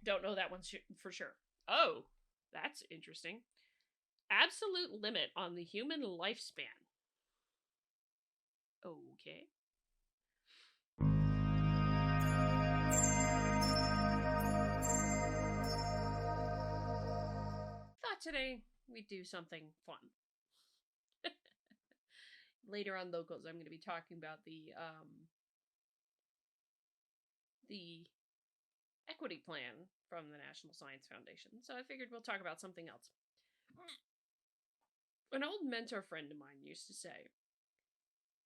Don't know that one for sure. Oh, that's interesting. Absolute limit on the human lifespan. Okay. Thought today we'd do something fun. Later on locals, I'm going to be talking about the equity plan from the National Science Foundation. So I figured we'll talk about something else. An old mentor friend of mine used to say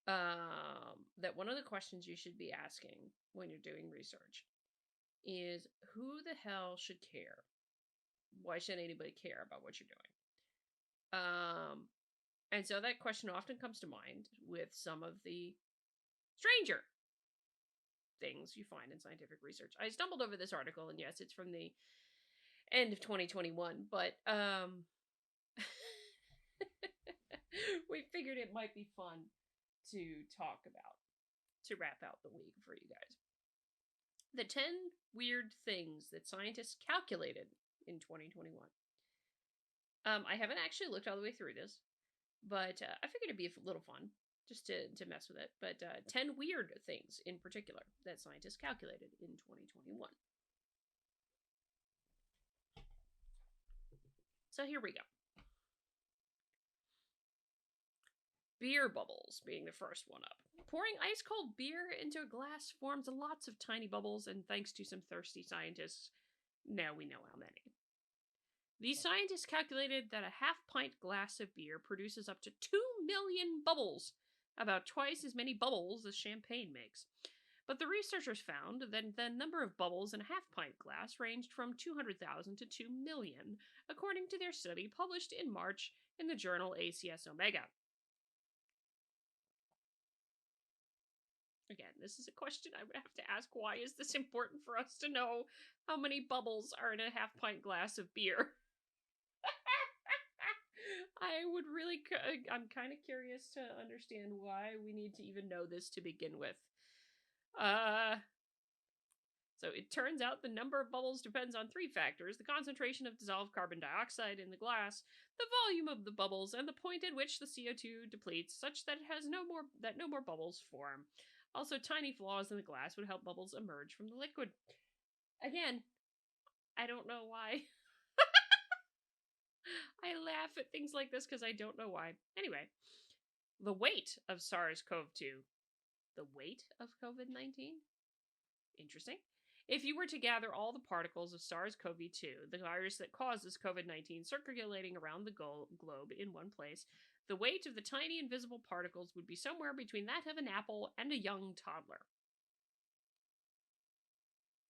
that one of the questions you should be asking when you're doing research is, who the hell should care? Why should anybody care about what you're doing? And so that question often comes to mind with some of the stranger things you find in scientific research. I stumbled over this article, and yes, it's from the end of 2021, but we figured it might be fun to talk about to wrap out the week for you guys. The 10 weird things that scientists calculated in 2021. I haven't actually looked all the way through this, but I figured it'd be a little fun just to mess with it. But 10 weird things in particular that scientists calculated in 2021. So here we go. Beer bubbles being the first one up. Pouring ice cold beer into a glass forms lots of tiny bubbles, and thanks to some thirsty scientists, now we know how many. These scientists calculated that a half-pint glass of beer produces up to 2 million bubbles, about twice as many bubbles as champagne makes. But the researchers found that the number of bubbles in a half-pint glass ranged from 200,000 to 2 million, according to their study published in March in the journal ACS Omega. Again, this is a question I would have to ask. Why is this important for us to know how many bubbles are in a half-pint glass of beer? I'm kind of curious to understand why we need to even know this to begin with. So it turns out the number of bubbles depends on 3 factors: the concentration of dissolved carbon dioxide in the glass, the volume of the bubbles, and the point at which the CO2 depletes, such that no more bubbles form. Also, tiny flaws in the glass would help bubbles emerge from the liquid. Again, I don't know why. I laugh at things like this because I don't know why. Anyway, the weight of SARS-CoV-2. The weight of COVID-19? Interesting. If you were to gather all the particles of SARS-CoV-2, the virus that causes COVID-19, circulating around the globe in one place, the weight of the tiny invisible particles would be somewhere between that of an apple and a young toddler.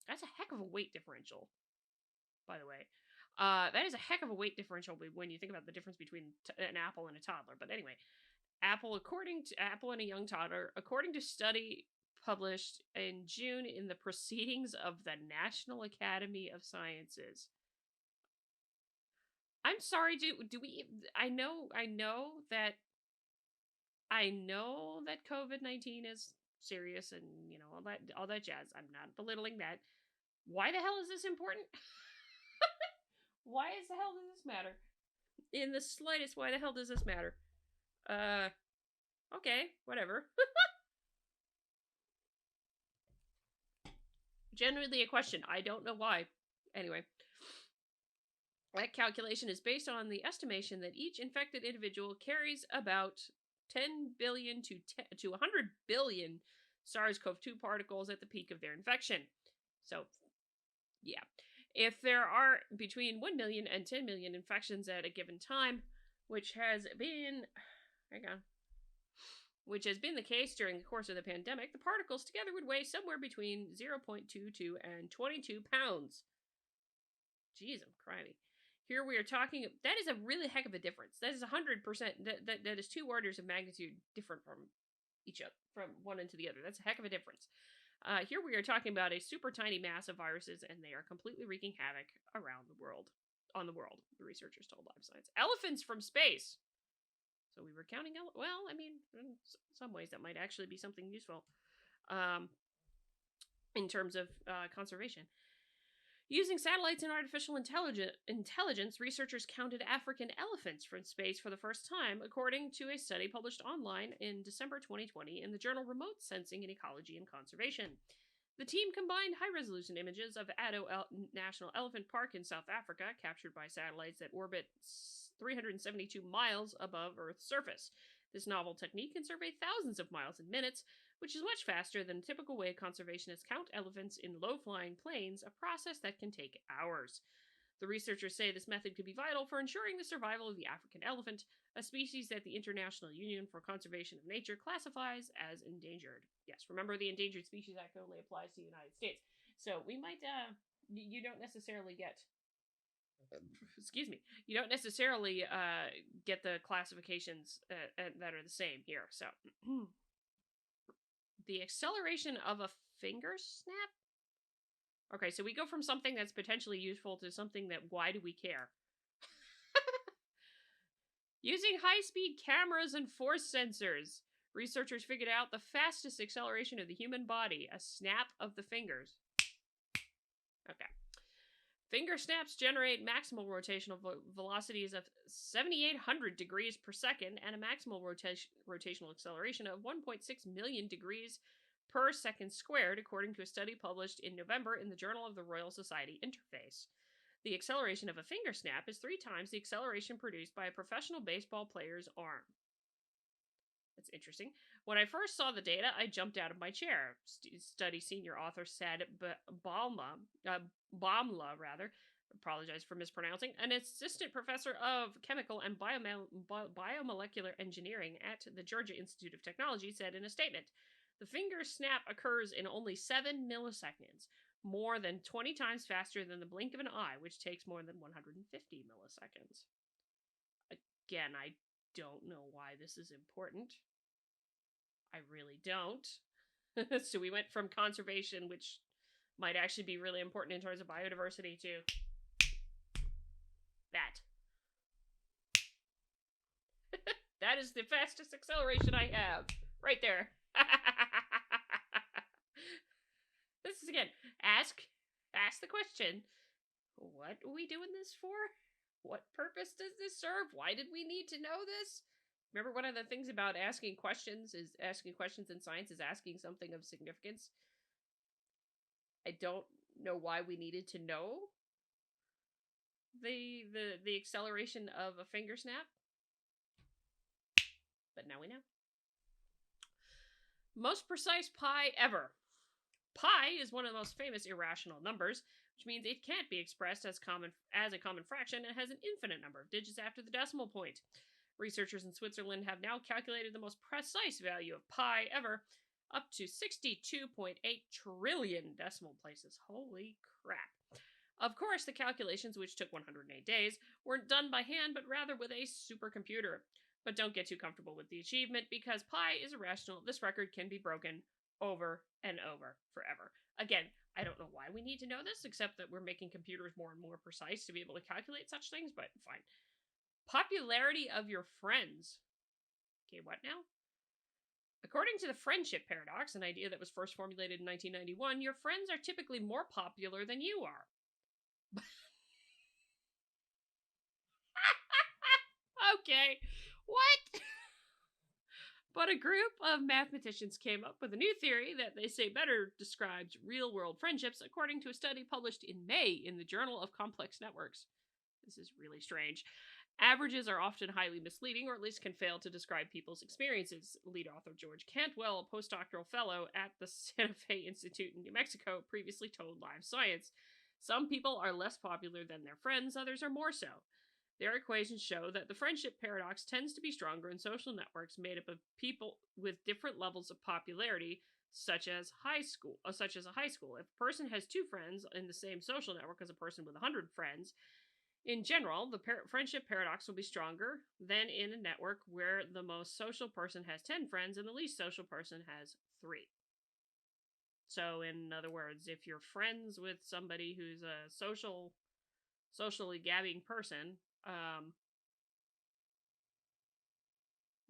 That's a heck of a weight differential, by the way. That is a heck of a weight differential when you think about the difference between an apple and a toddler. But anyway, Apple and a young toddler, according to study published in June in the Proceedings of the National Academy of Sciences. I'm sorry, do we? I know that COVID-19 is serious and all that jazz. I'm not belittling that. Why the hell is this important? Why the hell does this matter? In the slightest, why the hell does this matter? Okay, whatever. Genuinely a question. I don't know why. Anyway, that calculation is based on the estimation that each infected individual carries about 10 billion to 100 billion SARS-CoV-2 particles at the peak of their infection. So, yeah. If there are between 1 million and 10 million infections at a given time, which has been the case during the course of the pandemic, the particles together would weigh somewhere between 0.22 and 22 pounds. Jeez, I'm crying. Here we are talking, that is a really heck of a difference. That is 100%, that is 2 orders of magnitude different from each other, from one end to the other. That's a heck of a difference. Here we are talking about a super tiny mass of viruses, and they are completely wreaking havoc around the world. On the world, the researchers told Live Science. Elephants from space! So we were counting, well, I mean, in some ways that might actually be something useful in terms of conservation. Using satellites and artificial intelligence, researchers counted African elephants from space for the first time, according to a study published online in December 2020 in the journal Remote Sensing in Ecology and Conservation. The team combined high-resolution images of Addo National Elephant Park in South Africa, captured by satellites that orbit 372 miles above Earth's surface. This novel technique can survey thousands of miles in minutes, which is much faster than the typical way conservationists count elephants in low-flying planes, a process that can take hours. The researchers say this method could be vital for ensuring the survival of the African elephant, a species that the International Union for Conservation of Nature classifies as endangered. Yes, remember the Endangered Species Act only applies to the United States. So we might, you don't necessarily get, excuse me, you don't necessarily get the classifications that are the same here. So the acceleration of a finger snap? Okay, so we go from something that's potentially useful to something that, why do we care? Using high-speed cameras and force sensors, researchers figured out the fastest acceleration of the human body, a snap of the fingers. Okay. Finger snaps generate maximal rotational velocities of 7,800 degrees per second and a maximal rotational acceleration of 1.6 million degrees per second squared, according to a study published in November in the Journal of the Royal Society Interface. The acceleration of a finger snap is 3 times the acceleration produced by a professional baseball player's arm. That's interesting. When I first saw the data, I jumped out of my chair. Study senior author Sad Baumla, apologize for mispronouncing, an assistant professor of chemical and biomolecular engineering at the Georgia Institute of Technology, said in a statement, "The finger snap occurs in only 7 milliseconds, more than 20 times faster than the blink of an eye, which takes more than 150 milliseconds. Again, I don't know why this is important. I really don't. So we went from conservation, which might actually be really important in terms of biodiversity, to that. That is the fastest acceleration I have. Right there. This is, again, ask the question. What are we doing this for? What purpose does this serve? Why did we need to know this? Remember, one of the things about asking questions in science is asking something of significance. I don't know why we needed to know the acceleration of a finger snap, but now we know. Most precise pi ever. Pi is one of the most famous irrational numbers, which means it can't be expressed as a common fraction and has an infinite number of digits after the decimal point. Researchers in Switzerland have now calculated the most precise value of pi ever, up to 62.8 trillion decimal places. Holy crap. Of course, the calculations, which took 108 days, weren't done by hand, but rather with a supercomputer. But don't get too comfortable with the achievement, because pi is irrational. This record can be broken over and over forever. Again, I don't know why we need to know this, except that we're making computers more and more precise to be able to calculate such things, but fine. Popularity of your friends. Okay, what now? According to the friendship paradox, an idea that was first formulated in 1991, your friends are typically more popular than you are. Okay, what? But a group of mathematicians came up with a new theory that they say better describes real-world friendships, according to a study published in May in the Journal of Complex Networks. This is really strange. Averages are often highly misleading, or at least can fail to describe people's experiences. Lead author George Cantwell, a postdoctoral fellow at the Santa Fe Institute in New Mexico, previously told Live Science. Some people are less popular than their friends, others are more so. Their equations show that the friendship paradox tends to be stronger in social networks made up of people with different levels of popularity, such as a high school. If a person has 2 friends in the same social network as a person with 100 friends, in general, the friendship paradox will be stronger than in a network where the most social person has 10 friends and the least social person has 3. So, in other words, if you're friends with somebody who's a socially gabbing person,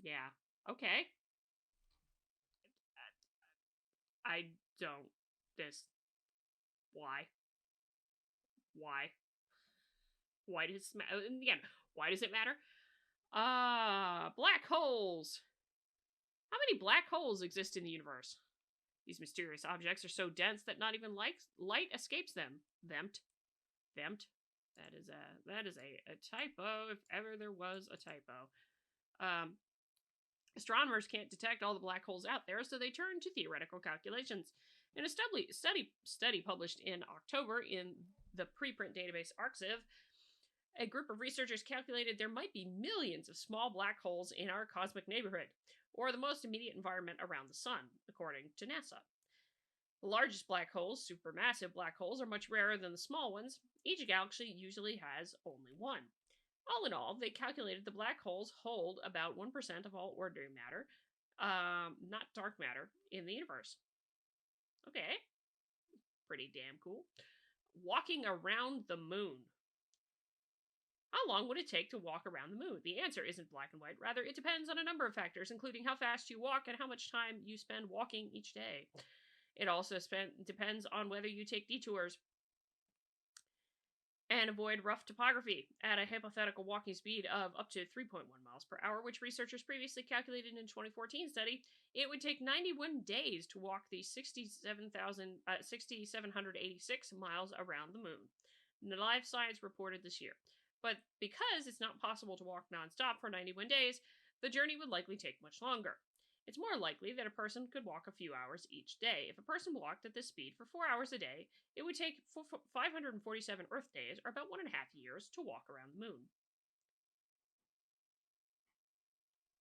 yeah, okay. I don't, why? Why? Why does it matter? And again, why does it matter? Black holes. How many black holes exist in the universe? These mysterious objects are so dense that not even light escapes them. Themt. That is a typo, if ever there was a typo. Astronomers can't detect all the black holes out there, so they turn to theoretical calculations. In a study published in October in the preprint database Arxiv, a group of researchers calculated there might be millions of small black holes in our cosmic neighborhood, or the most immediate environment around the sun, according to NASA. The largest black holes, supermassive black holes, are much rarer than the small ones. Each galaxy usually has only one. All in all, they calculated the black holes hold about 1% of all ordinary matter, not dark matter, in the universe. Okay. Pretty damn cool. Walking around the moon. How long would it take to walk around the moon? The answer isn't black and white. Rather, it depends on a number of factors, including how fast you walk and how much time you spend walking each day. It also depends on whether you take detours and avoid rough topography at a hypothetical walking speed of up to 3.1 miles per hour, which researchers previously calculated in a 2014 study. It would take 91 days to walk the 6,786 miles around the moon. Live Science reported this year. But because it's not possible to walk nonstop for 91 days, the journey would likely take much longer. It's more likely that a person could walk a few hours each day. If a person walked at this speed for 4 hours a day, it would take 547 Earth days, or about 1.5 years, to walk around the moon.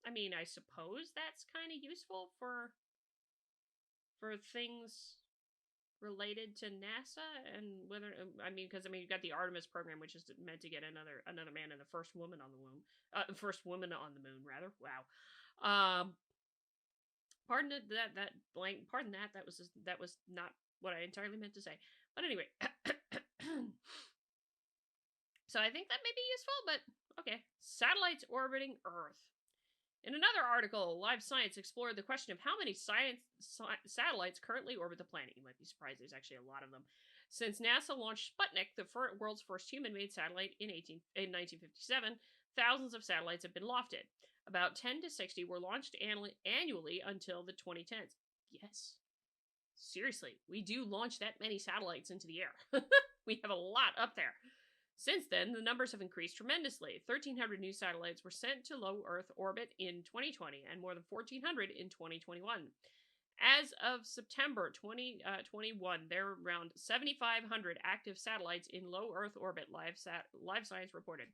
I mean, I suppose that's kind of useful for things related to NASA, and whether because you've got the Artemis program, which is meant to get another man and the first woman on the moon, rather. Wow. Pardon that blank. Pardon that. That was not what I entirely meant to say. But anyway, so I think that may be useful. But okay, satellites orbiting Earth. In another article, Live Science explored the question of how many satellites currently orbit the planet. You might be surprised, there's actually a lot of them. Since NASA launched Sputnik, the world's first human-made satellite, in 1957, thousands of satellites have been lofted. About 10 to 60 were launched annually until the 2010s. Yes. Seriously, we do launch that many satellites into the air. We have a lot up there. Since then, the numbers have increased tremendously. 1,300 new satellites were sent to low Earth orbit in 2020, and more than 1,400 in 2021. As of September 2021, there were around 7,500 active satellites in low Earth orbit, Live Science reported.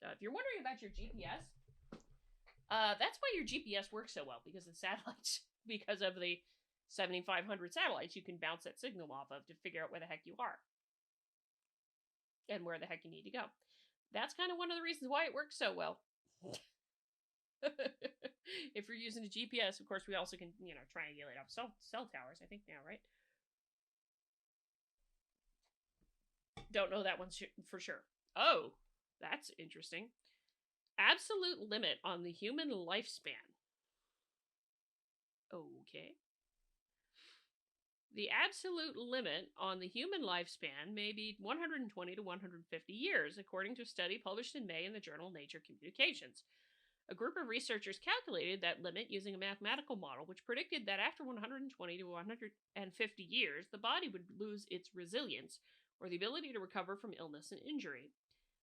If you're wondering about your GPS, that's why your GPS works so well, because of the satellites. Because of the 7,500 satellites you can bounce that signal off of to figure out where the heck you are. And where the heck you need to go. That's kind of one of the reasons why it works so well. If you're using a GPS, of course, we also can, triangulate off cell towers, I think now, right? Don't know that one for sure. Oh, that's interesting. Absolute limit on the human lifespan. Okay. The absolute limit on the human lifespan may be 120 to 150 years, according to a study published in May in the journal Nature Communications. A group of researchers calculated that limit using a mathematical model which predicted that after 120 to 150 years, the body would lose its resilience, or the ability to recover from illness and injury.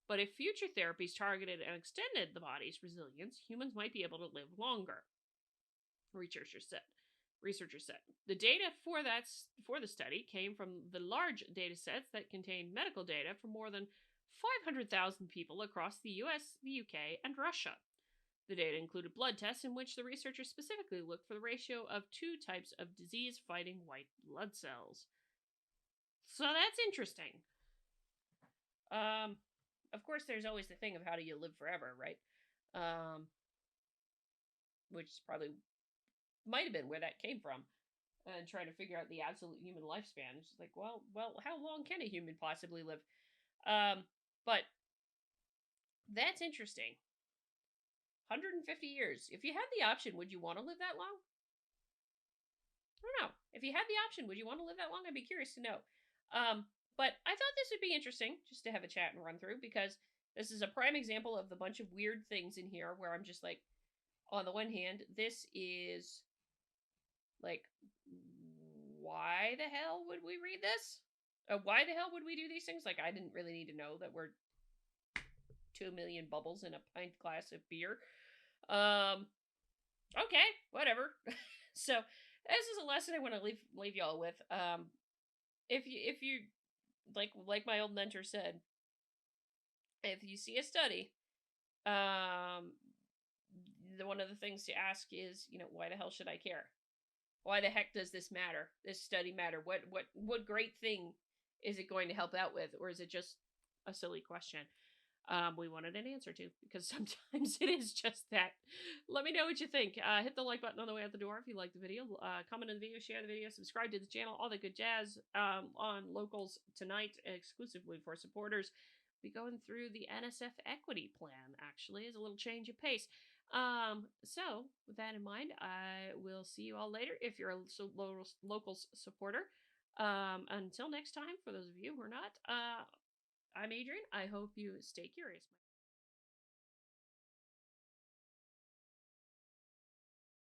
But if future therapies targeted and extended the body's resilience, humans might be able to live longer, researchers said. The data for the study came from the large data sets that contained medical data for more than 500,000 people across the US, the UK, and Russia. The data included blood tests in which the researchers specifically looked for the ratio of two types of disease-fighting white blood cells. So that's interesting. Of course, there's always the thing of how do you live forever, right? Which probably might have been where that came from, and trying to figure out the absolute human lifespan. It's just like, well, how long can a human possibly live? But that's interesting. 150 years. If you had the option, would you want to live that long? I don't know. If you had the option, would you want to live that long? I'd be curious to know. But I thought this would be interesting just to have a chat and run through because this is a prime example of the bunch of weird things in here where I'm just like, on the one hand, this is like, why the hell would we read this? Why the hell would we do these things? Like, I didn't really need to know that we're 2 million bubbles in a pint glass of beer. Okay, whatever. So, this is a lesson I want to leave y'all with. If you like my old mentor said, if you see a study, um, one of the things to ask is, why the hell should I care? Why the heck does this matter? This study matter? What great thing is it going to help out with, or is it just a silly question? We wanted an answer to because sometimes it is just that. Let me know what you think. Hit the like button on the way out the door if you like the video. Comment on the video, share the video, subscribe to the channel, all the good jazz. On Locals tonight, exclusively for supporters, be going through the NSF equity plan. Actually, is a little change of pace. So with that in mind, I will see you all later if you're a Locals supporter. Until next time, for those of you who are not, I'm Adrian. I hope you stay curious.